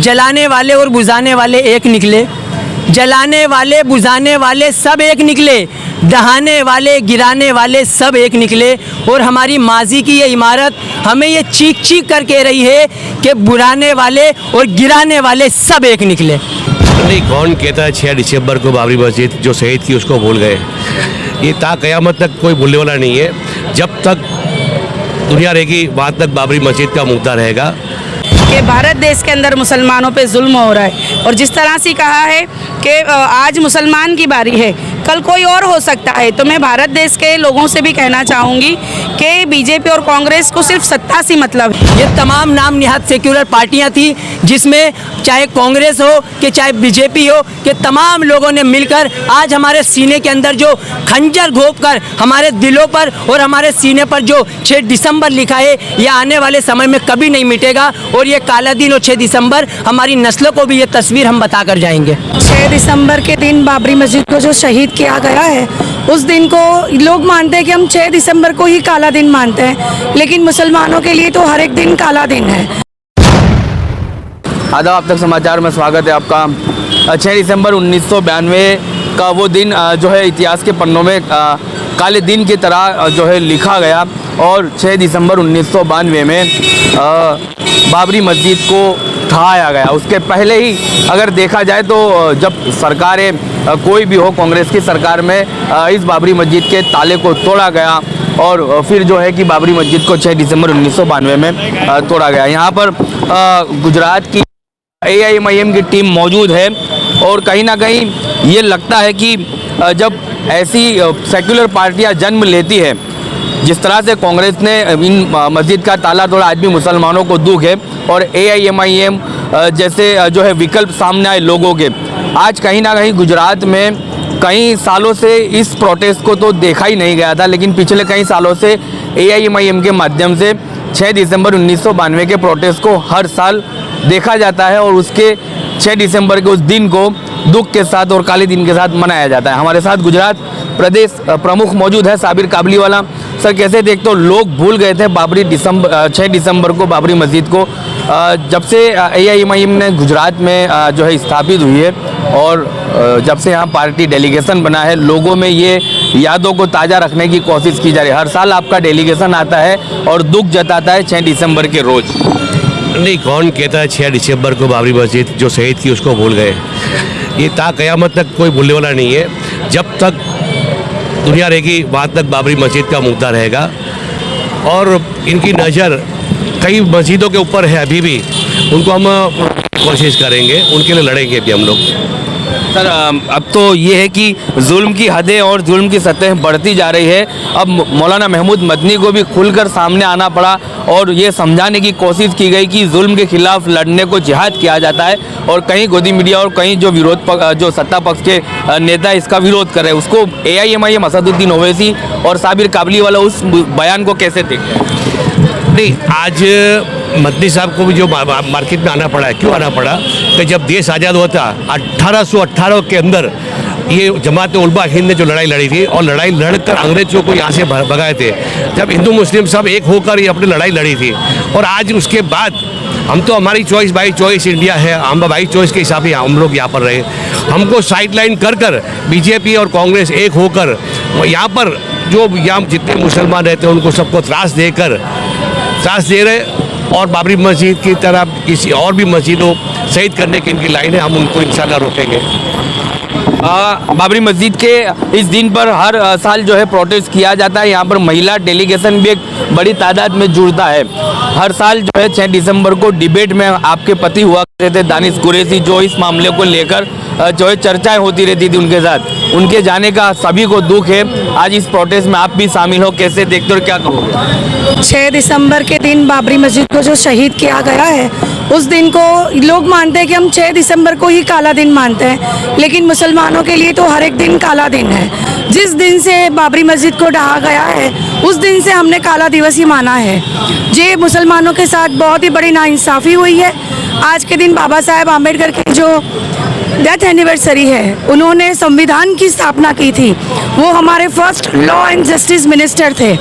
जलाने वाले और बुझाने वाले एक निकले, जलाने वाले बुझाने वाले सब एक निकले, दहाने वाले गिराने वाले सब एक निकले। और हमारी माजी की ये इमारत हमें ये चीख चीख कर कह रही है कि बुराने वाले और गिराने वाले सब एक निकले। नहीं, कौन कहता है 6 दिसंबर को बाबरी मस्जिद जो शहीद की उसको भूल गए? ये क़यामत तक कोई भूलने वाला नहीं है। जब तक दुनिया रहेगी वहाँ तक बाबरी मस्जिद का मुद्दा रहेगा। कि भारत देश के अंदर मुसलमानों पे जुल्म हो रहा है और जिस तरह से कहा है कि आज मुसलमान की बारी है, कल कोई और हो सकता है। तो मैं भारत देश के लोगों से भी कहना चाहूँगी कि बीजेपी और कांग्रेस को सिर्फ सत्ता से मतलब है। ये तमाम नाम निहात सेक्युलर पार्टियां थी जिसमें चाहे कांग्रेस हो कि चाहे बीजेपी हो कि तमाम लोगों ने मिलकर आज हमारे सीने के अंदर जो खंजर घोंप कर हमारे दिलों पर और हमारे सीने पर जो 6 दिसंबर लिखा है, ये आने वाले समय में कभी नहीं मिटेगा। और ये काला दिन और 6 दिसंबर हमारी नस्लों को भी ये तस्वीर हम बता कर जाएंगे। 6 दिसंबर के दिन बाबरी मस्जिद को जो शहीद किया गया है, उस दिन को लोग मानते हैं कि हम 6 दिसंबर को ही काला दिन मानते हैं, लेकिन मुसलमानों के लिए तो हर एक दिन काला दिन है। आदाब, अब तक समाचार में स्वागत है आपका। 6 दिसंबर 1992 का वो दिन जो है इतिहास के पन्नों में काले दिन की तरह जो है लिखा गया। और 6 दिसंबर 1992 में बाबरी मस्जिद को ढहाया गया। उसके पहले ही अगर देखा जाए तो जब सरकारें कोई भी हो, कांग्रेस की सरकार में इस बाबरी मस्जिद के ताले को तोड़ा गया और फिर जो है कि बाबरी मस्जिद को 6 दिसंबर 1992 में तोड़ा गया। यहाँ पर गुजरात की AIMIM की टीम मौजूद है और कहीं ना कहीं ये लगता है कि जब ऐसी सेक्युलर पार्टियां जन्म लेती है, जिस तरह से कांग्रेस ने इन मस्जिद का ताला तोड़ा, आज भी मुसलमानों को दुख है। और AIMIM जैसे जो है विकल्प सामने आए लोगों के, आज कहीं ना कहीं गुजरात में कई सालों से इस प्रोटेस्ट को तो देखा ही नहीं गया था, लेकिन पिछले कई सालों से AIMIM के माध्यम से 6 दिसंबर 1992 के प्रोटेस्ट को हर साल देखा जाता है और उसके 6 दिसंबर के उस दिन को दुख के साथ और काले दिन के साथ मनाया जाता है। हमारे साथ गुजरात प्रदेश प्रमुख मौजूद है साबिर काबलीवाला। सर, कैसे देखते हो, लोग भूल गए थे 6 दिसंबर को बाबरी मस्जिद को, जब से AIMIM ने गुजरात में जो है स्थापित हुई है और जब से यहाँ पार्टी डेलीगेशन बना है, लोगों में ये यादों को ताज़ा रखने की कोशिश की जा रही है। हर साल आपका डेलीगेशन आता है और दुख जताता है 6 दिसंबर के रोज़। नहीं, कौन कहता है 6 दिसंबर को बाबरी मस्जिद जो शहीद की उसको भूल गए? ये क़यामत तक कोई भूलने वाला नहीं है। जब तक दुनिया रहेगी वहाँ तक बाबरी मस्जिद का मुद्दा रहेगा और इनकी नज़र कई मस्जिदों के ऊपर है अभी भी। उनको हम कोशिश करेंगे, उनके लिए लड़ेंगे भी हम लोग। सर, अब तो ये है कि जुल्म की हदें और जुल्म की सतह बढ़ती जा रही है। अब मौलाना महमूद मदनी को भी खुलकर सामने आना पड़ा और ये समझाने की कोशिश की गई कि जुल्म के खिलाफ लड़ने को जिहाद किया जाता है और कहीं गोदी मीडिया और कहीं जो सत्ता पक्ष के नेता इसका विरोध कर रहे हैं, उसको AIMIM असदुद्दीन ओवैसी और साबिर काबलीवाला उस बयान को कैसे देखते हैं? नहीं, आज मदनी साहब को भी जो मार्केट में आना पड़ा है, क्यों आना पड़ा कि जब देश आज़ाद हुआ था 1818 के अंदर ये जमात उलमा हिंद ने जो लड़ाई लड़ी थी और लड़ाई लड़कर अंग्रेजों को यहाँ से भगाए थे, जब हिंदू मुस्लिम सब एक होकर ये अपनी लड़ाई लड़ी थी। और आज उसके बाद हम तो हमारी चॉइस बाई चॉइस इंडिया है, हम बाई चॉइस के हिसाब से हम लोग यहाँ पर रहे। हमको साइडलाइन कर कर बीजेपी और कांग्रेस एक होकर यहाँ पर जो यहाँ जितने मुसलमान रहते हैं उनको सबको त्रास दे रहे और बाबरी मस्जिद की तरह किसी और भी मस्जिदों शहीद करने की इनकी लाइन है, हम उनको इंशाल्लाह रोकेंगे। बाबरी मस्जिद के इस दिन पर हर साल जो है प्रोटेस्ट किया जाता है। यहाँ पर महिला डेलीगेशन भी एक बड़ी तादाद में जुड़ता है। हर साल जो है 6 दिसंबर को डिबेट में आपके पति हुआ करते थे दानिश कुरैशी, जो इस मामले को लेकर जो है चर्चाएं होती रहती थी उनके साथ। उनके जाने का सभी को दुख है। आज इस प्रोटेस्ट में आप भी शामिल हो, कैसे देखते हो और क्या कहोगे? 6 दिसंबर के दिन बाबरी मस्जिद को जो शहीद किया गया है, उस दिन को लोग मानते हैं कि हम 6 दिसंबर को ही काला दिन मानते हैं, लेकिन मुसलमानों के लिए तो हर एक दिन काला दिन है। जिस दिन से बाबरी मस्जिद को ढहा गया है, उस दिन से हमने काला दिवस ही माना है। ये मुसलमानों के साथ बहुत ही बड़ी नाइंसाफ़ी हुई है। आज के दिन बाबा साहेब आम्बेडकर की जो डेथ एनिवर्सरी है। उन्होंने संविधान की स्थापना की थी, वो हमारे first law and justice minister थे।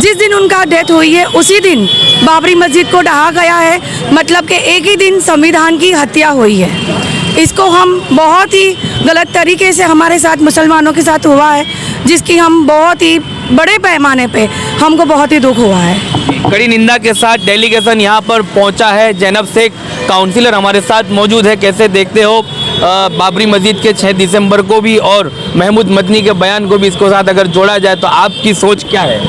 जिस दिन उनका डेथ हुई है उसी दिन बाबरी मस्जिद को ढहा गया है, मतलब कि एक ही दिन संविधान की हत्या हुई है। इसको हम बहुत ही गलत तरीके से हमारे साथ मुसलमानों के साथ हुआ है, जिसकी हम बहुत ही बड़े पैमाने पे हमको बहुत ही दुख हुआ है। कड़ी निंदा के साथ डेलीगेशन यहाँ पर पहुँचा है। जैनब शेख काउंसिलर हमारे साथ मौजूद है। कैसे देखते हो बाबरी मस्जिद के 6 दिसंबर को भी और महमूद मदनी के बयान को भी इसको साथ अगर जोड़ा जाए तो आपकी सोच क्या है?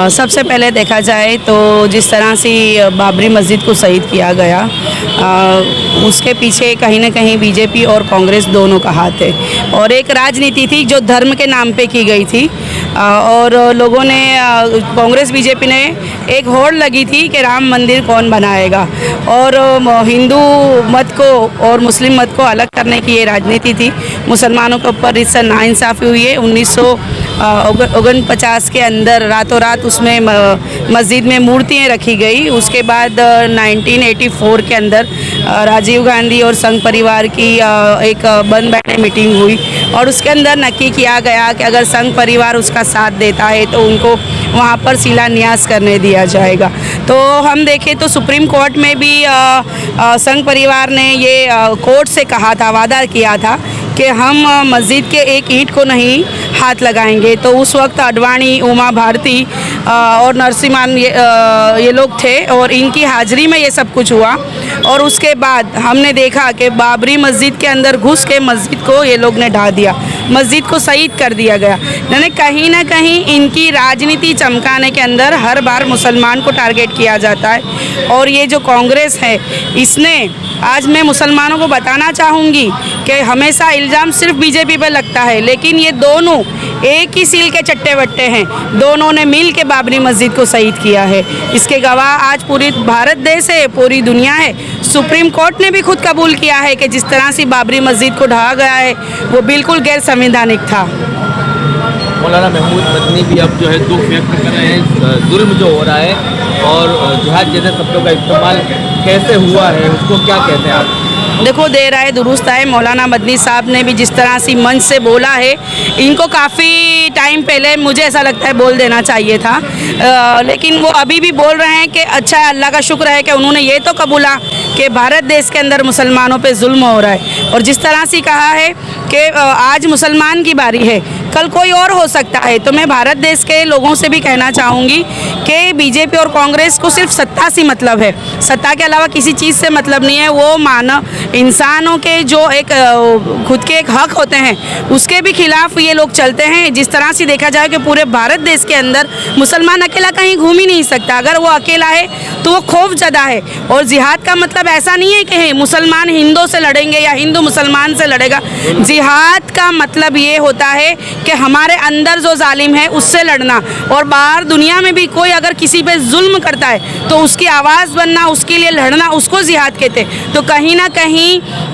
सबसे पहले देखा जाए तो जिस तरह से बाबरी मस्जिद को शहीद किया गया, उसके पीछे कहीं ना कहीं बीजेपी और कांग्रेस दोनों का हाथ है, और एक राजनीति थी जो धर्म के नाम पे की गई थी। और लोगों ने, कांग्रेस बीजेपी ने एक होड़ लगी थी कि राम मंदिर कौन बनाएगा, और हिंदू मत को और मुस्लिम मत को अलग करने की ये राजनीति थी। मुसलमानों के ऊपर इससे नाइंसाफ़ी हुई है। 1949 के अंदर रातों रात उसमें मस्जिद में मूर्तियाँ रखी गई। उसके बाद 1984 के अंदर राजीव गांधी और संघ परिवार की एक बंद बैठक मीटिंग हुई, और उसके अंदर नक्की किया गया कि अगर संघ परिवार उसका साथ देता है तो उनको वहाँ पर शिलान्यास करने दिया जाएगा। तो हम देखें तो सुप्रीम कोर्ट में भी संघ परिवार ने ये कोर्ट से कहा था, वादा किया था कि हम मस्जिद के एक ईंट को नहीं हाथ लगाएंगे। तो उस वक्त अडवाणी, उमा भारती और नरसिम्हन ये लोग थे, और इनकी हाजिरी में ये सब कुछ हुआ। और उसके बाद हमने देखा कि बाबरी मस्जिद के अंदर घुस के मस्जिद को ये लोग ने ढा दिया, मस्जिद को शहीद कर दिया गया। यानी कहीं ना कहीं इनकी राजनीति चमकाने के अंदर हर बार मुसलमान को टारगेट किया जाता है। और ये जो कांग्रेस है, इसने, आज मैं मुसलमानों को बताना चाहूँगी कि हमेशा इल्ज़ाम सिर्फ बीजेपी पर लगता है, लेकिन ये दोनों एक ही सील के चट्टे बट्टे हैं। दोनों ने मिल के बाबरी मस्जिद को शहीद किया है। इसके गवाह आज पूरी भारत देश है, पूरी दुनिया है। सुप्रीम कोर्ट ने भी खुद कबूल किया है कि जिस तरह से बाबरी मस्जिद को ढहा गया है वो बिल्कुल गैर संवैधानिक था। मौलाना महमूद मदनी भी अब जो है दुख व्यक्त कर रहे हैं, जुल्म जो हो रहा है और जिहाद जैसे शब्दों का इस्तेमाल कैसे हुआ है, उसको क्या कहते हैं आप? देखो, दे रहा है दुरुस्त है। मौलाना मदनी साहब ने भी जिस तरह से मंच से बोला है, इनको काफ़ी टाइम पहले मुझे ऐसा लगता है बोल देना चाहिए था, लेकिन वो अभी भी बोल रहे हैं कि अच्छा है, अल्लाह का शुक्र है कि उन्होंने ये तो कबूला कि भारत देश के अंदर मुसलमानों पे जुल्म हो रहा है। और जिस तरह से कहा है कि आज मुसलमान की बारी है, कल कोई और हो सकता है। तो मैं भारत देश के लोगों से भी कहना चाहूँगी कि बीजेपी और कांग्रेस को सिर्फ सत्ता से मतलब है, सत्ता के अलावा किसी चीज़ से मतलब नहीं है। वो मानव इंसानों के जो एक खुद के एक हक होते हैं, उसके भी खिलाफ ये लोग चलते हैं। जिस तरह से देखा जाए कि पूरे भारत देश के अंदर मुसलमान अकेला कहीं घूम ही नहीं सकता। अगर वो अकेला है तो वो खौफजदा है। और जिहाद का मतलब ऐसा नहीं है कि मुसलमान हिंदू से लड़ेंगे या हिंदू मुसलमान से लड़ेगा। जिहाद का मतलब ये होता है कि हमारे अंदर जो जालिम है उससे लड़ना, और बाहर दुनिया में भी कोई अगर किसी पे जुल्म करता है तो उसकी आवाज़ बनना, उसके लिए लड़ना, उसको जिहाद कहते हैं। तो कहीं ना कहीं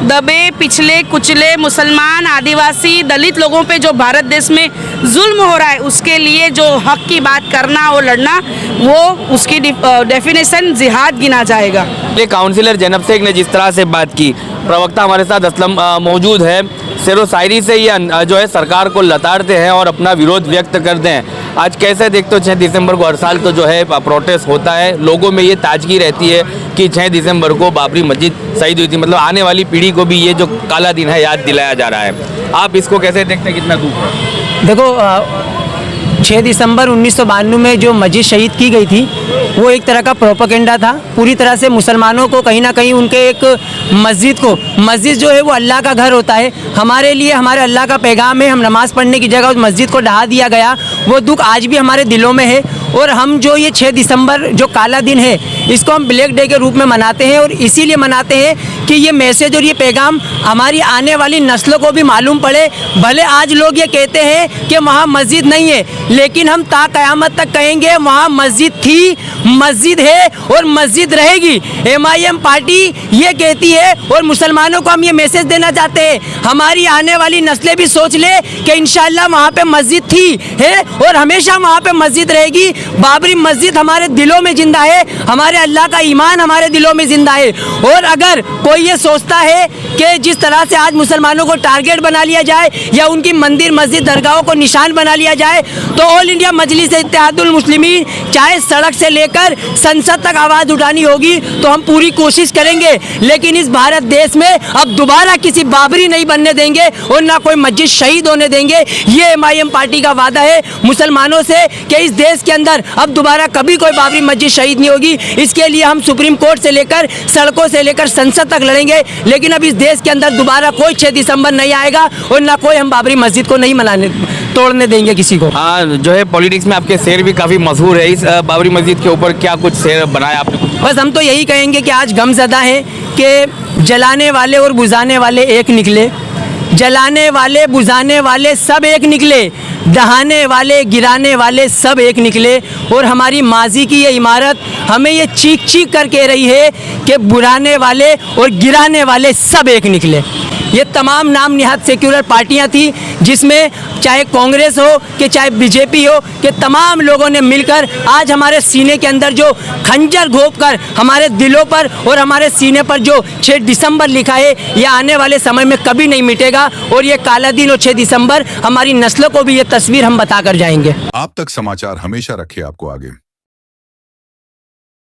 दबे, पिछले, कुचले मुसलमान, आदिवासी, दलित लोगों पे जो भारत देश में जुल्म हो रहा है, उसके लिए जो हक की बात करना और लड़ना, वो उसकी डेफिनेशन जिहाद गिना जाएगा। ये काउंसिलर जैनब शेख ने जिस तरह से बात की, प्रवक्ता हमारे साथ असलम मौजूद है। शेरो शायरी से ये जो है सरकार को लताड़ते हैं और अपना विरोध व्यक्त करते हैं। आज कैसे देखते हो 6 दिसंबर को हर साल तो जो है प्रोटेस्ट होता है, लोगों में ये ताजगी रहती है कि 6 दिसंबर को बाबरी मस्जिद शहीद हुई थी, मतलब आने वाली पीढ़ी को भी ये जो काला दिन है याद दिलाया जा रहा है। आप इसको कैसे देखते हैं, कितना दुख है? देखो, 6 दिसंबर 1992 में जो मस्जिद शहीद की गई थी वो एक तरह का प्रोपेगेंडा था। पूरी तरह से मुसलमानों को कहीं ना कहीं उनके एक मस्जिद जो है वो अल्लाह का घर होता है। हमारे लिए हमारे अल्लाह का पैगाम है। हम नमाज़ पढ़ने की जगह उस मस्जिद को ढहा दिया गया, वो दुख आज भी हमारे दिलों में है। और हम जो ये 6 दिसंबर जो काला दिन है, इसको हम ब्लैक डे के रूप में मनाते हैं, और इसीलिए मनाते हैं कि ये मैसेज और ये पैगाम हमारी आने वाली नस्लों को भी मालूम पड़े। भले आज लोग ये कहते हैं कि वहाँ मस्जिद नहीं है, लेकिन हम ता क़यामत तक कहेंगे वहाँ मस्जिद थी, मस्जिद है और मस्जिद रहेगी। MIM पार्टी ये कहती है, और मुसलमानों को हम ये मैसेज देना चाहते हैं, हमारी आने वाली नस्लें भी सोच ले कि इंशाल्लाह वहाँ पे मस्जिद थी, है और हमेशा वहाँ पे मस्जिद रहेगी। बाबरी मस्जिद हमारे दिलों में जिंदा है, हमारे अल्लाह का ईमान हमारे दिलों में जिंदा है। और अगर कोई कोई ये सोचता है कि जिस तरह से आज मुसलमानों को टारगेट बना लिया जाए या उनकी मंदिर मस्जिद दरगाहों को निशान बना लिया जाए, तो ऑल इंडिया मजलिस इत्तेहादुल मुस्लिमीन चाहे सड़क से लेकर संसद तक आवाज़ उठानी होगी तो हम पूरी कोशिश करेंगे। लेकिन इस भारत देश में अब दोबारा किसी बाबरी नहीं बनने देंगे और ना कोई मस्जिद शहीद होने देंगे। ये MIM पार्टी का वादा है मुसलमानों से कि इस देश के अंदर अब दोबारा कभी कोई बाबरी मस्जिद शहीद नहीं होगी। इसके लिए हम सुप्रीम कोर्ट से लेकर सड़कों से लेकर संसद तक लड़ेंगे। लेकिन अब इस देश के अंदर दोबारा कोई 6 दिसंबर नहीं आएगा और ना कोई हम बाबरी मस्जिद को नहीं तोड़ने देंगे किसी को। हाँ, जो है पॉलिटिक्स में आपके शेर भी काफ़ी मशहूर है। इस बाबरी मस्जिद के ऊपर क्या कुछ शेर बनाया आपने? बस हम तो यही कहेंगे कि आज गमज़दा है कि जलाने वाले और बुझाने वाले एक निकले, जलाने वाले बुझाने वाले सब एक निकले, दहाने वाले गिराने वाले सब एक निकले। और हमारी माजी की ये इमारत हमें ये चीख चीख कर कह रही है कि बुराने वाले और गिराने वाले सब एक निकले। ये तमाम नाम निहात सेक्युलर पार्टियां थी जिसमें चाहे कांग्रेस हो कि चाहे बीजेपी हो कि तमाम लोगों ने मिलकर आज हमारे सीने के अंदर जो खंजर घोंप कर हमारे दिलों पर और हमारे सीने पर जो 6 दिसंबर लिखा है, ये आने वाले समय में कभी नहीं मिटेगा। और ये काला दिन और 6 दिसंबर हमारी नस्लों को भी ये तस्वीर हम बता कर जाएंगे। आप तक समाचार हमेशा रखे आपको आगे।